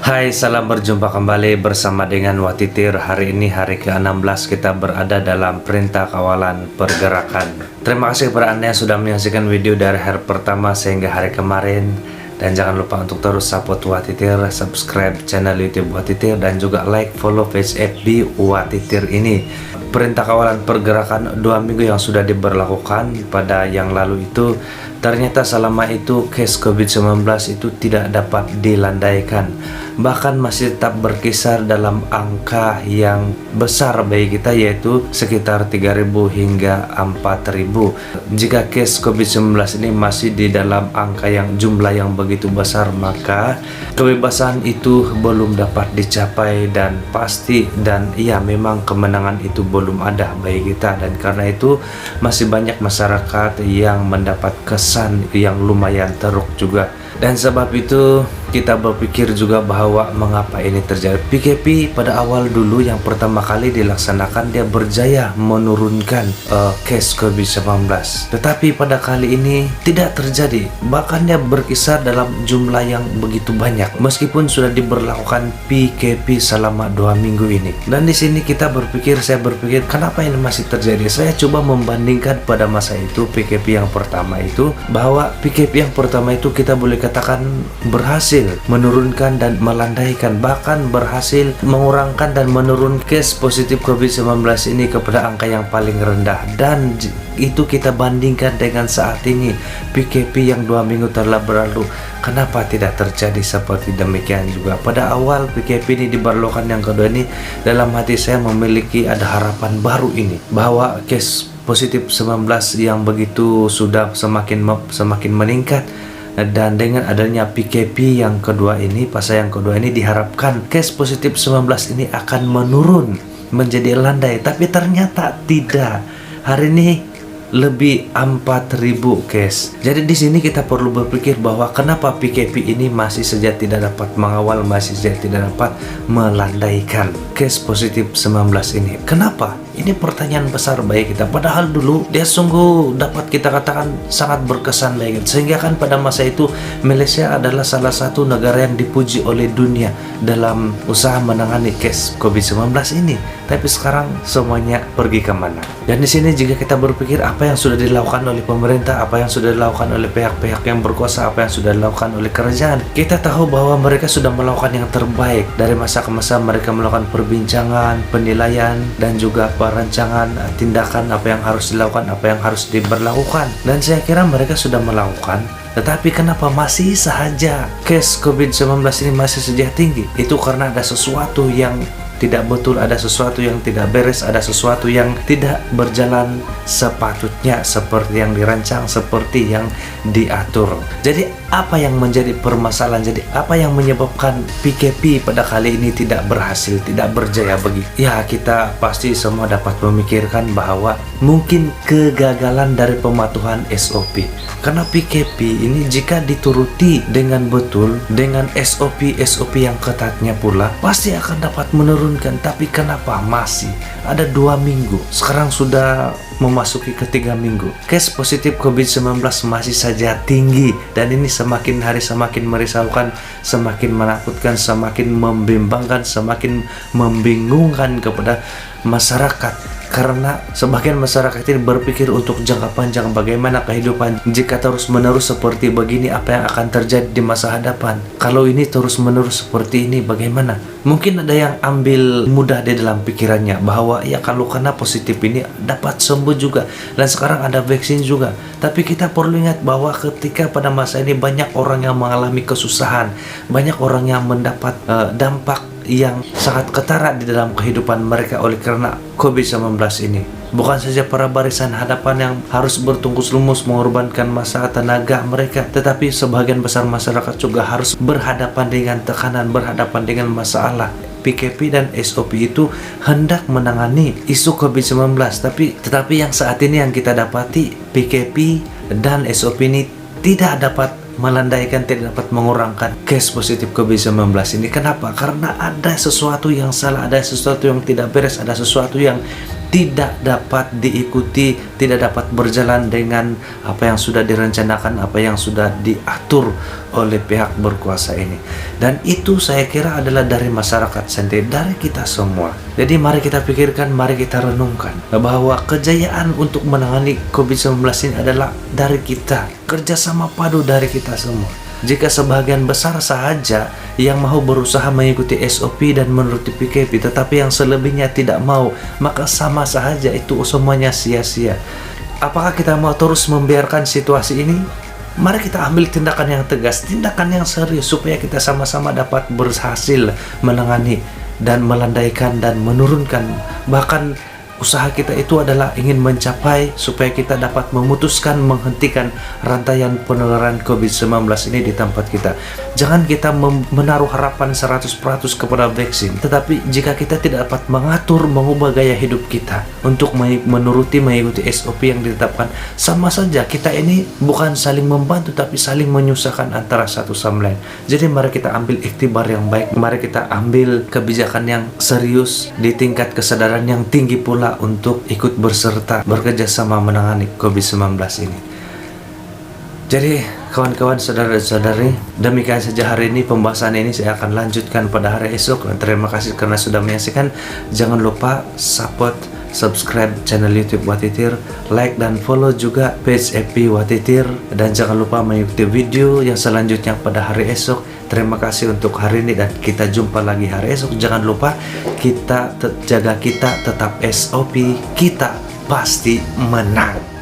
Hai, salam berjumpa kembali bersama dengan Watitir. Hari ini hari ke-16 kita berada dalam perintah kawalan pergerakan. Terima kasih kepada Anda yang sudah menyaksikan video dari hari pertama sehingga hari kemarin. Dan jangan lupa untuk terus support Watitir, subscribe channel YouTube Watitir, dan juga like, follow page FB Watitir ini. Perintah kawalan pergerakan 2 minggu yang sudah diberlakukan pada yang lalu itu, ternyata selama itu case COVID-19 itu tidak dapat dilandaikan, bahkan masih tetap berkisar dalam angka yang besar bagi kita, yaitu sekitar 3.000 hingga 4.000. Jika case COVID-19 ini masih di dalam angka yang jumlah yang begitu besar, maka kebebasan itu belum dapat dicapai dan pasti, dan iya memang kemenangan itu belum ada bagi kita. Dan karena itu masih banyak masyarakat yang mendapat kesan yang lumayan teruk juga. Dan sebab itu kita berpikir juga bahwa mengapa ini terjadi. PKP pada awal dulu yang pertama kali dilaksanakan, dia berjaya menurunkan case COVID-19. Tetapi pada kali ini tidak terjadi. Bahkan dia berkisar dalam jumlah yang begitu banyak meskipun sudah diberlakukan PKP selama 2 minggu ini. Dan di sini saya berpikir kenapa ini masih terjadi. Saya coba membandingkan pada masa itu PKP yang pertama itu, bahwa PKP yang pertama itu kita boleh katakan berhasil menurunkan dan melandaikan, bahkan berhasil mengurangkan dan menurun case positif COVID-19 ini kepada angka yang paling rendah. Dan itu kita bandingkan dengan saat ini PKP yang 2 minggu telah berlalu, kenapa tidak terjadi seperti demikian juga. Pada awal PKP ini diberlakukan yang kedua ini, dalam hati saya memiliki ada harapan baru ini, bahwa case positif 19 yang begitu sudah semakin meningkat. Dan dengan adanya PKP yang kedua ini, fase yang kedua ini, diharapkan case positif 19 ini akan menurun menjadi landai. Tapi ternyata tidak. Hari ini lebih 4.000 case. Jadi di sini kita perlu berpikir bahwa kenapa PKP ini masih saja tidak dapat mengawal, masih saja tidak dapat melandaikan case positif 19 ini. Kenapa? Ini pertanyaan besar bagi kita. Padahal dulu dia sungguh dapat kita katakan sangat berkesan bagi kita. Sehingga kan pada masa itu Malaysia adalah salah satu negara yang dipuji oleh dunia dalam usaha menangani case COVID-19 ini. Tapi sekarang semuanya pergi kemana? Dan di sini jika kita berpikir apa yang sudah dilakukan oleh pemerintah, apa yang sudah dilakukan oleh pihak-pihak yang berkuasa, apa yang sudah dilakukan oleh kerajaan, kita tahu bahwa mereka sudah melakukan yang terbaik. Dari masa ke masa mereka melakukan perbincangan, penilaian, dan juga perancangan tindakan apa yang harus dilakukan, apa yang harus diberlakukan. Dan saya kira mereka sudah melakukan. Tetapi kenapa masih saja case COVID-19 ini masih saja tinggi? Itu karena ada sesuatu yang tidak betul, ada sesuatu yang tidak beres, ada sesuatu yang tidak berjalan sepatutnya, seperti yang dirancang, seperti yang diatur. Jadi apa yang menjadi permasalahan? Jadi apa yang menyebabkan PKP pada kali ini tidak berhasil, tidak berjaya bagi? Ya, kita pasti semua dapat memikirkan bahwa mungkin kegagalan dari pematuhan SOP. Karena PKP ini jika dituruti dengan betul, dengan SOP yang ketatnya pula, pasti akan dapat menurunkan. Tapi kenapa masih ada 2 minggu? Sekarang sudah memasuki ke-3 minggu. Case positif COVID-19 masih saja tinggi, dan ini semakin hari semakin merisaukan, semakin menakutkan, semakin membimbangkan, semakin membingungkan kepada masyarakat. Karena sebagian masyarakat ini berpikir untuk jangka panjang, bagaimana kehidupan jika terus-menerus seperti begini, apa yang akan terjadi di masa hadapan. Kalau ini terus-menerus seperti ini, bagaimana? Mungkin ada yang ambil mudah di dalam pikirannya bahwa ya kalau kena positif ini dapat sembuh juga, dan sekarang ada vaksin juga. Tapi kita perlu ingat bahwa ketika pada masa ini banyak orang yang mengalami kesusahan, banyak orang yang mendapat dampak yang sangat ketara di dalam kehidupan mereka oleh karena COVID-19 ini. Bukan saja para barisan hadapan yang harus bertungkus lumus mengorbankan masa tenaga mereka, tetapi sebagian besar masyarakat juga harus berhadapan dengan tekanan, berhadapan dengan masalah. PKP dan SOP itu hendak menangani isu COVID-19, tetapi yang saat ini yang kita dapati, PKP dan SOP ini tidak dapat melandaikan, tidak dapat mengurangkan case positif COVID-19 ini. Kenapa? Karena ada sesuatu yang salah, ada sesuatu yang tidak beres, ada sesuatu yang tidak dapat diikuti, tidak dapat berjalan dengan apa yang sudah direncanakan, apa yang sudah diatur oleh pihak berkuasa ini. Dan itu saya kira adalah dari masyarakat sendiri, dari kita semua. Jadi mari kita pikirkan, mari kita renungkan bahwa kejayaan untuk menangani COVID-19 ini adalah dari kita, kerjasama padu dari kita semua. Jika sebagian besar saja yang mau berusaha mengikuti SOP dan menuruti PKP, tetapi yang selebihnya tidak mau, maka sama saja itu semuanya sia-sia. Apakah kita mau terus membiarkan situasi ini? Mari kita ambil tindakan yang tegas, tindakan yang serius, supaya kita sama-sama dapat berhasil menangani dan melandaikan dan menurunkan. Bahkan usaha kita itu adalah ingin mencapai supaya kita dapat memutuskan, menghentikan rantaian penularan COVID-19 ini di tempat kita. Jangan kita menaruh harapan 100% kepada vaksin, tetapi jika kita tidak dapat mengatur, mengubah gaya hidup kita untuk mengikuti SOP yang ditetapkan, sama saja kita ini bukan saling membantu tapi saling menyusahkan antara satu sama lain. Jadi mari kita ambil iktibar yang baik, mari kita ambil kebijakan yang serius di tingkat kesadaran yang tinggi pula untuk ikut berserta bekerja sama menangani COVID-19 ini. Jadi kawan-kawan, saudara-saudari, demikian saja hari ini pembahasan ini. Saya akan lanjutkan pada hari esok. Terima kasih karena sudah menyaksikan. Jangan lupa support, subscribe channel YouTube Watitir, like dan follow juga page FB Watitir, dan jangan lupa mengikuti video yang selanjutnya pada hari esok. Terima kasih untuk hari ini dan kita jumpa lagi hari esok. Jangan lupa kita jaga, kita tetap SOP, kita pasti menang.